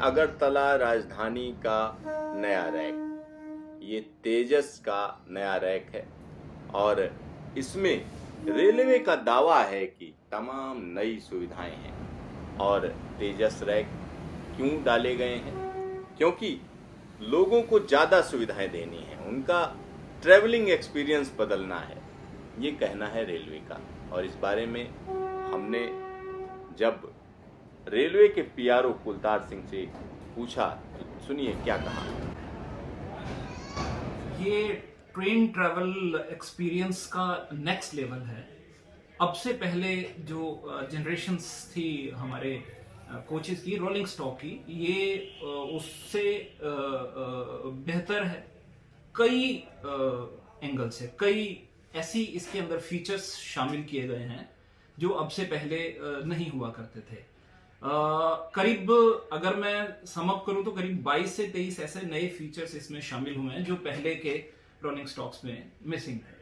अगरतला राजधानी का नया रैक, ये तेजस का नया रैक है और इसमें रेलवे का दावा है कि तमाम नई सुविधाएं हैं। और तेजस रैक क्यों डाले गए हैं? क्योंकि लोगों को ज़्यादा सुविधाएं देनी है, उनका ट्रैवलिंग एक्सपीरियंस बदलना है, ये कहना है रेलवे का। और इस बारे में हमने जब रेलवे के पीआरओ कुलतार सिंह से पूछा तो सुनिए क्या कहा। ये ट्रेन ट्रैवल एक्सपीरियंस का नेक्स्ट लेवल है। अब से पहले जो जनरेशन्स थी हमारे कोचेस की, रोलिंग स्टॉक की, ये उससे बेहतर है कई एंगल से। कई ऐसी इसके अंदर फीचर्स शामिल किए गए हैं जो अब से पहले नहीं हुआ करते थे। करीब अगर मैं सम अप करूं तो करीब 22 से 23 ऐसे नए फीचर्स इसमें शामिल हुए हैं जो पहले के रोलिंग स्टॉक्स में मिसिंग थे।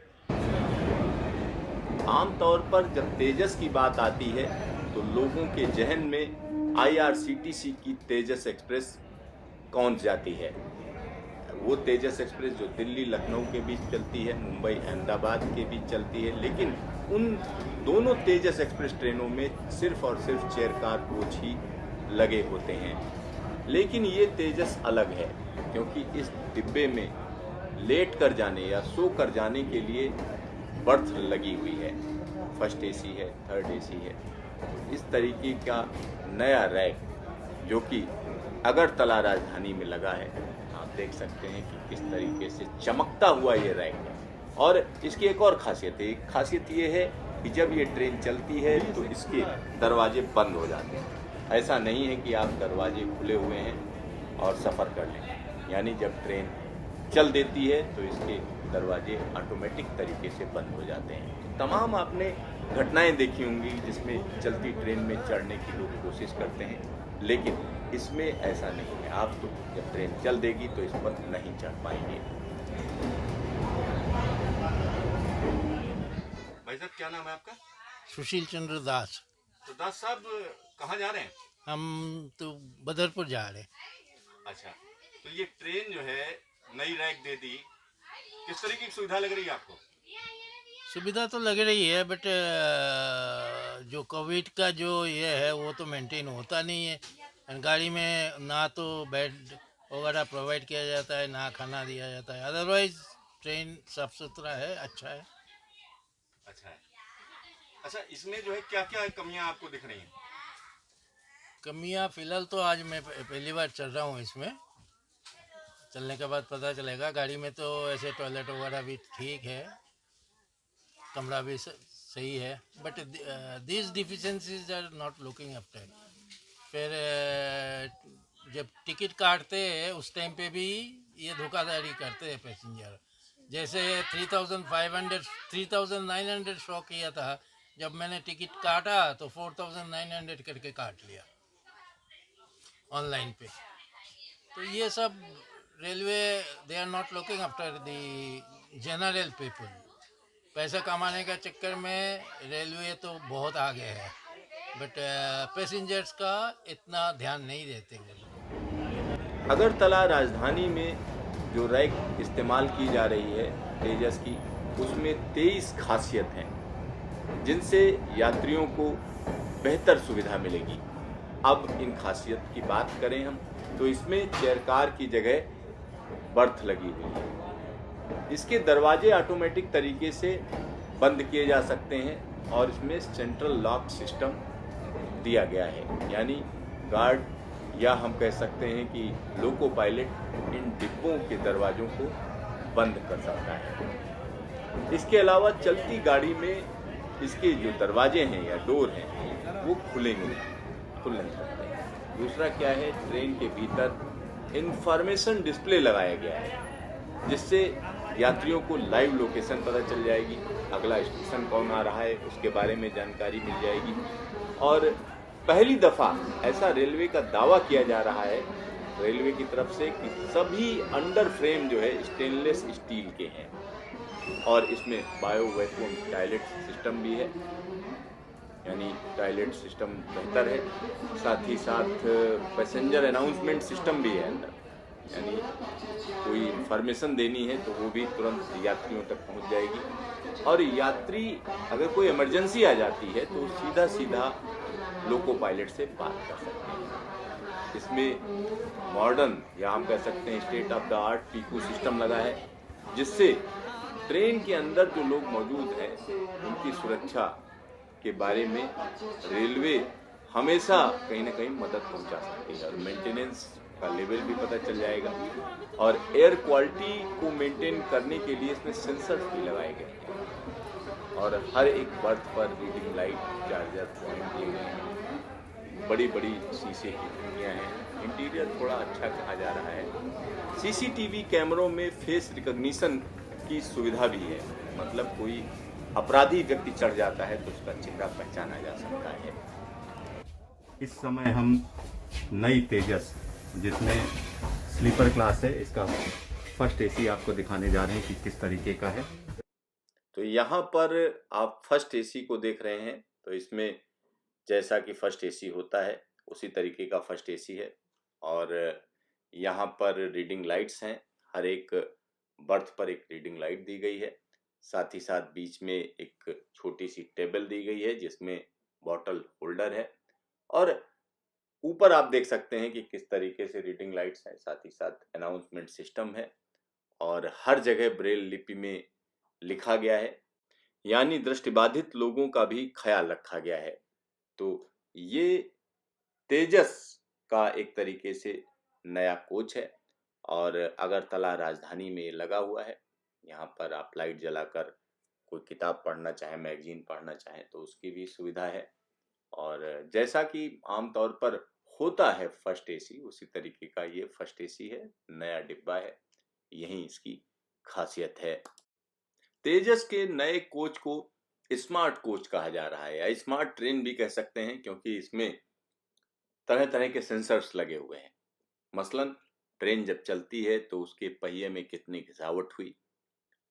आमतौर पर जब तेजस की बात आती है तो लोगों के जहन में आईआरसीटीसी की तेजस एक्सप्रेस कौन जाती है। वो तेजस एक्सप्रेस जो दिल्ली लखनऊ के बीच चलती है, मुंबई अहमदाबाद के बीच चलती है, लेकिन उन दोनों तेजस एक्सप्रेस ट्रेनों में सिर्फ और सिर्फ चेयर कार कोच ही लगे होते हैं। लेकिन ये तेजस अलग है क्योंकि इस डिब्बे में लेट कर जाने या सो कर जाने के लिए बर्थ लगी हुई है। फर्स्ट एसी है, थर्ड एसी है। इस तरीके का नया रैक जो कि अगरतला राजधानी में लगा है, आप देख सकते हैं कि किस तरीके से चमकता हुआ ये रैक है। और इसकी एक और खासियत है, एक खासियत ये है कि जब ये ट्रेन चलती है तो इसके दरवाजे बंद हो जाते हैं। ऐसा नहीं है कि आप दरवाजे खुले हुए हैं और सफ़र कर लें, यानी जब ट्रेन चल देती है तो इसके दरवाजे ऑटोमेटिक तरीके से बंद हो जाते हैं। तो तमाम आपने घटनाएं देखी होंगी जिसमें चलती ट्रेन में चढ़ने की लोग कोशिश करते हैं, लेकिन इसमें ऐसा नहीं है। आप तो जब ट्रेन चल देगी तो इस पर नहीं चढ़ पाएंगे। भाई साहब, क्या नाम है आपका? सुशील चंद्र दास। तो दास साहब, कहाँ जा रहे हैं? हम तो बदरपुर जा रहे हैं। अच्छा, तो ये ट्रेन जो है नई रैक दे दी, किस तरीके की सुविधा लग रही है आपको? सुविधा तो लग रही है, बट जो कोविड का जो ये है वो तो मेंटेन होता नहीं है। गाड़ी में ना तो बेड वगैरह प्रोवाइड किया जाता है, ना खाना दिया जाता है। अदरवाइज ट्रेन साफ सुथरा है, अच्छा है। अच्छा है। अच्छा, इसमें जो है क्या क्या कमियां आपको दिख रही हैं? कमियां फिलहाल तो आज मैं पहली बार चल रहा हूँ इसमें, चलने के बाद पता चलेगा। गाड़ी में तो ऐसे टॉयलेट वगैरह भी ठीक है, कमरा भी सही है, but this deficiencies are not looking after. फिर जब टिकट काटते हैं उस टाइम पे भी ये धोखाधड़ी करते हैं पैसेंजर। जैसे 3500 3900 शो किया था, जब मैंने टिकट काटा तो 4900 करके काट लिया ऑनलाइन पे। तो ये सब railway they are not looking after the general people. पैसा कमाने का चक्कर में रेलवे तो बहुत आगे है, बट पैसेंजर्स का इतना ध्यान नहीं देते वो लोग। अगरतला राजधानी में जो रैक इस्तेमाल की जा रही है तेजस की, उसमें 23 खासियत हैं जिनसे यात्रियों को बेहतर सुविधा मिलेगी। अब इन खासियत की बात करें हम तो इसमें चेयर कार की जगह बर्थ लगी हुई है। इसके दरवाजे ऑटोमेटिक तरीके से बंद किए जा सकते हैं और इसमें सेंट्रल लॉक सिस्टम दिया गया है, यानी गार्ड या हम कह सकते हैं कि लोको पायलट इन डिब्बों के दरवाजों को बंद कर सकता है। इसके अलावा चलती गाड़ी में इसके जो दरवाजे हैं या डोर हैं वो खुल नहीं सकते। दूसरा क्या है, ट्रेन के भीतर इंफॉर्मेशन डिस्प्ले लगाया गया है जिससे यात्रियों को लाइव लोकेशन पता चल जाएगी, अगला स्टेशन कौन आ रहा है उसके बारे में जानकारी मिल जाएगी। और पहली दफ़ा ऐसा रेलवे का दावा किया जा रहा है रेलवे की तरफ से कि सभी अंडर फ्रेम जो है स्टेनलेस स्टील के हैं। और इसमें बायो वैक्यूम टॉयलेट सिस्टम भी है। यानी टॉयलेट सिस्टम बेहतर है, साथ ही साथ पैसेंजर अनाउंसमेंट सिस्टम भी है अंदर, यानी कोई इन्फॉर्मेशन देनी है तो वो भी तुरंत यात्रियों तक पहुंच जाएगी। और यात्री अगर कोई इमरजेंसी आ जाती है तो सीधा सीधा लोको पायलट से बात कर सकते हैं। इसमें मॉडर्न या हम कह सकते हैं state of the art Piku system लगा है, जिससे ट्रेन के अंदर जो लोग मौजूद हैं उनकी सुरक्षा के बारे में रेलवे हमेशा कहीं ना कहीं मदद पहुंचा सकती है, और मेंटेनेंस का लेवल भी पता चल जाएगा। और एयर क्वालिटी को मेंटेन करने के लिए इसमें सेंसर्स भी लगाए गए हैं, और हर एक बर्थ पर रीडिंग लाइट, चार्जर पॉइंट दिए गए हैं। बड़ी बड़ी शीशे की खिड़कियाँ हैं, इंटीरियर थोड़ा अच्छा कहा जा रहा है। सीसीटीवी कैमरों में फेस रिकॉग्निशन की सुविधा भी है, मतलब कोई अपराधी व्यक्ति चढ़ जाता है तो उसका चेहरा पहचाना जा सकता है। इस समय हम नई तेजस जिसमें स्लीपर क्लास है, इसका फर्स्ट एसी आपको दिखाने जा रहे हैं कि किस तरीके का है। तो यहाँ पर आप फर्स्ट एसी को देख रहे हैं, तो इसमें जैसा कि फर्स्ट एसी होता है उसी तरीके का फर्स्ट एसी है, और यहाँ पर रीडिंग लाइट्स हैं, हर एक बर्थ पर एक रीडिंग लाइट दी गई है। साथ ही साथ बीच में एक छोटी सी टेबल दी गई है जिसमें बॉटल होल्डर है, और ऊपर आप देख सकते हैं कि किस तरीके से रीडिंग लाइट्स हैं, साथ ही साथ अनाउंसमेंट सिस्टम है, और हर जगह ब्रेल लिपि में लिखा गया है, यानी दृष्टिबाधित लोगों का भी ख्याल रखा गया है। तो ये तेजस का एक तरीके से नया कोच है, और अगरतला राजधानी में लगा हुआ है। यहाँ पर आप लाइट जलाकर कोई किताब पढ़ना चाहें, मैगजीन पढ़ना चाहें तो उसकी भी सुविधा है। और जैसा कि आमतौर पर होता है फर्स्ट एसी, उसी तरीके का ये फर्स्ट एसी है, नया डिब्बा है, यही इसकी खासियत है। तेजस के नए कोच को स्मार्ट कोच कहा जा रहा है, या स्मार्ट ट्रेन भी कह सकते हैं, क्योंकि इसमें तरह तरह के सेंसर्स लगे हुए हैं। मसलन ट्रेन जब चलती है तो उसके पहिए में कितनी घिसावट हुई,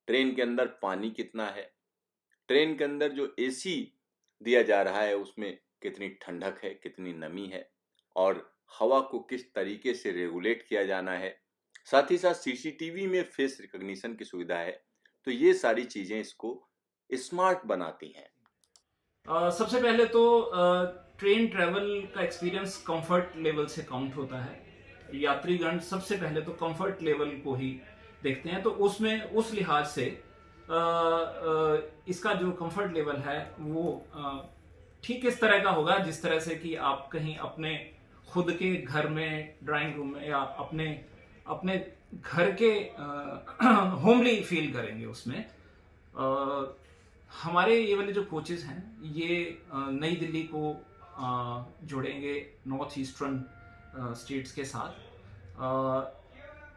ट्रेन के अंदर पानी कितना है, ट्रेन के अंदर जो एसी दिया जा रहा है उसमें कितनी ठंडक है, कितनी नमी है, और हवा को किस तरीके से रेगुलेट किया जाना है। साथ ही साथ सीसीटीवी में फेस रिकॉग्निशन की सुविधा है। तो ये सारी चीजें इसको स्मार्ट बनाती हैं। सबसे पहले तो ट्रेन ट्रैवल का एक्सपीरियंस कंफर्ट लेवल से काउंट होता है। यात्रीगण सबसे पहले तो कंफर्ट लेवल को ही देखते हैं, तो उसमें उस लिहाज से इसका जो कंफर्ट लेवल है वो ठीक इस तरह का होगा जिस तरह से कि आप कहीं अपने खुद के घर में, ड्राइंग रूम में, या अपने घर के होमली फील करेंगे उसमें। हमारे ये वाले जो कोचेस हैं ये नई दिल्ली को जोड़ेंगे नॉर्थ ईस्टर्न स्टेट्स के साथ।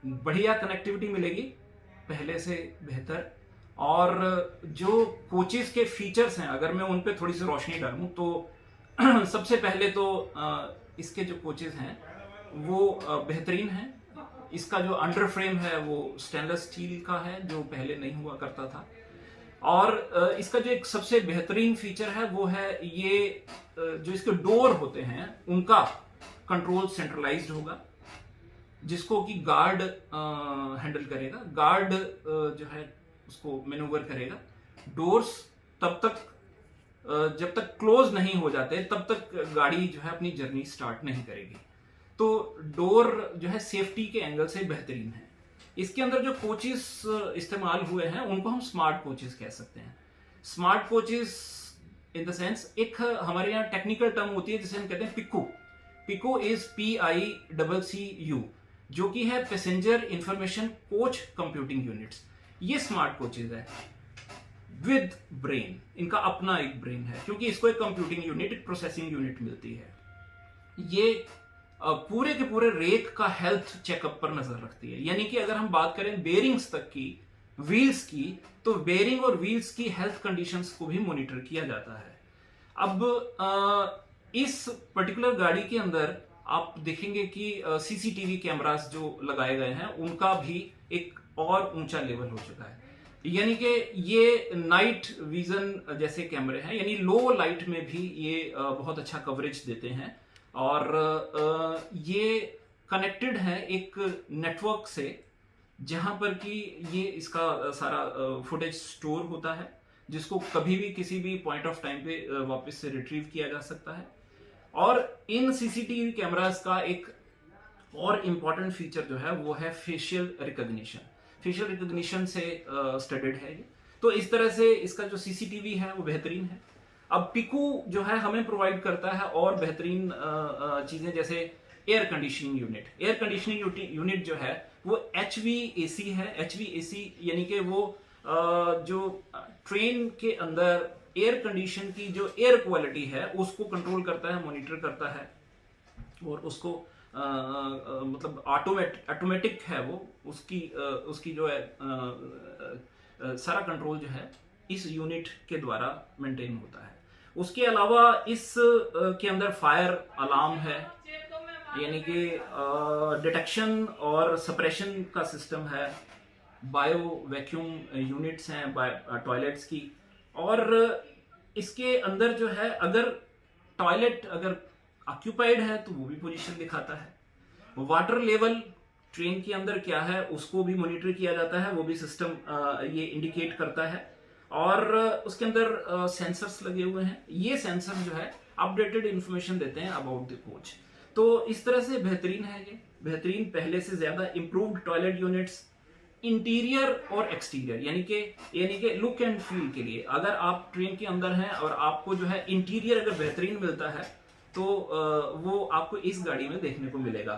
बढ़िया कनेक्टिविटी मिलेगी, पहले से बेहतर। और जो कोचेस के फीचर्स हैं, अगर मैं उन पे थोड़ी सी रोशनी डालूं तो सबसे पहले तो इसके जो कोचेस हैं वो बेहतरीन हैं। इसका जो अंडर फ्रेम है वो स्टेनलेस स्टील का है, जो पहले नहीं हुआ करता था। और इसका जो एक सबसे बेहतरीन फीचर है वो है ये जो इसके डोर होते हैं उनका कंट्रोल सेंट्रलाइज्ड होगा, जिसको कि गार्ड हैंडल करेगा। गार्ड जो है उसको मैनूवर करेगा। डोर्स तब तक जब तक क्लोज नहीं हो जाते तब तक गाड़ी जो है अपनी जर्नी स्टार्ट नहीं करेगी। तो डोर जो है सेफ्टी के एंगल से बेहतरीन है। इसके अंदर जो कोचेस इस्तेमाल हुए हैं उनको हम स्मार्ट कोचेस कह सकते हैं। Smart coaches in the sense, एक हमारे यहाँ टेक्निकल टर्म होती है जिसे हम कहते हैं पिकू। पिकू इज PICCU, जो कि है passenger information coach computing units. ये स्मार्ट कोचेस है विद ब्रेन, इनका अपना एक ब्रेन है, क्योंकि इसको एक कंप्यूटिंग यूनिट, एक प्रोसेसिंग यूनिट मिलती है। ये पूरे के पूरे रेक का हेल्थ चेकअप पर नजर रखती है। यानी कि अगर हम बात करें बेरिंग्स तक की, व्हील्स की, तो बेरिंग और व्हील्स की हेल्थ कंडीशंस को भी मॉनिटर किया जाता है। अब इस पर्टिकुलर गाड़ी के अंदर आप देखेंगे कि CCTV कैमरास जो लगाए गए हैं उनका भी एक और ऊंचा लेवल हो चुका है। यानी कि ये नाइट विजन जैसे कैमरे हैं, यानी लो लाइट में भी ये बहुत अच्छा कवरेज देते हैं। और ये कनेक्टेड है एक नेटवर्क से, जहां पर कि ये इसका सारा फुटेज स्टोर होता है, जिसको कभी भी किसी भी पॉइंट ऑफ टाइम पे वापस से रिट्रीव किया जा सकता है। और इन सीसीटीवी कैमरास का एक और इम्पॉर्टेंट फीचर जो है वो है फेशियल रिकॉग्निशन। फेशियल रिकॉग्निशन से स्टडेड है ये। तो इस तरह से इसका जो सीसीटीवी है वो बेहतरीन है। अब पिकू जो है हमें प्रोवाइड करता है और बेहतरीन चीजें, जैसे air conditioning unit. Air conditioning unit जो है वो HVAC है। HVAC यानी कि वो जो ट्रेन के अंदर एयर कंडीशन की जो एयर क्वालिटी है उसको कंट्रोल करता है, मॉनिटर करता है, और उसको मतलब ऑटोमेटिक है वो, उसकी जो है सारा कंट्रोल जो है इस यूनिट के द्वारा मेंटेन होता है। उसके अलावा इस के अंदर फायर अलार्म है, यानी कि डिटेक्शन और सप्रेशन का सिस्टम है, बायो वैक्यूम यूनिट्स हैं टॉयलेट्स की। और इसके अंदर जो है अगर टॉयलेट अगर ऑक्यूपाइड है तो वो भी पोजीशन दिखाता है। वाटर लेवल ट्रेन के अंदर क्या है उसको भी मॉनिटर किया जाता है, वो भी सिस्टम ये इंडिकेट करता है। और उसके अंदर सेंसर्स लगे हुए हैं। ये सेंसर जो है अपडेटेड इंफॉर्मेशन देते हैं अबाउट द कोच। तो इस तरह से बेहतरीन है ये, बेहतरीन, पहले से ज्यादा इम्प्रूव्ड टॉयलेट यूनिट्स इंटीरियर और एक्सटीरियर, यानी कि लुक एंड फील के लिए। अगर आप ट्रेन के अंदर हैं और आपको जो है इंटीरियर अगर बेहतरीन मिलता है तो वो आपको इस गाड़ी में देखने को मिलेगा।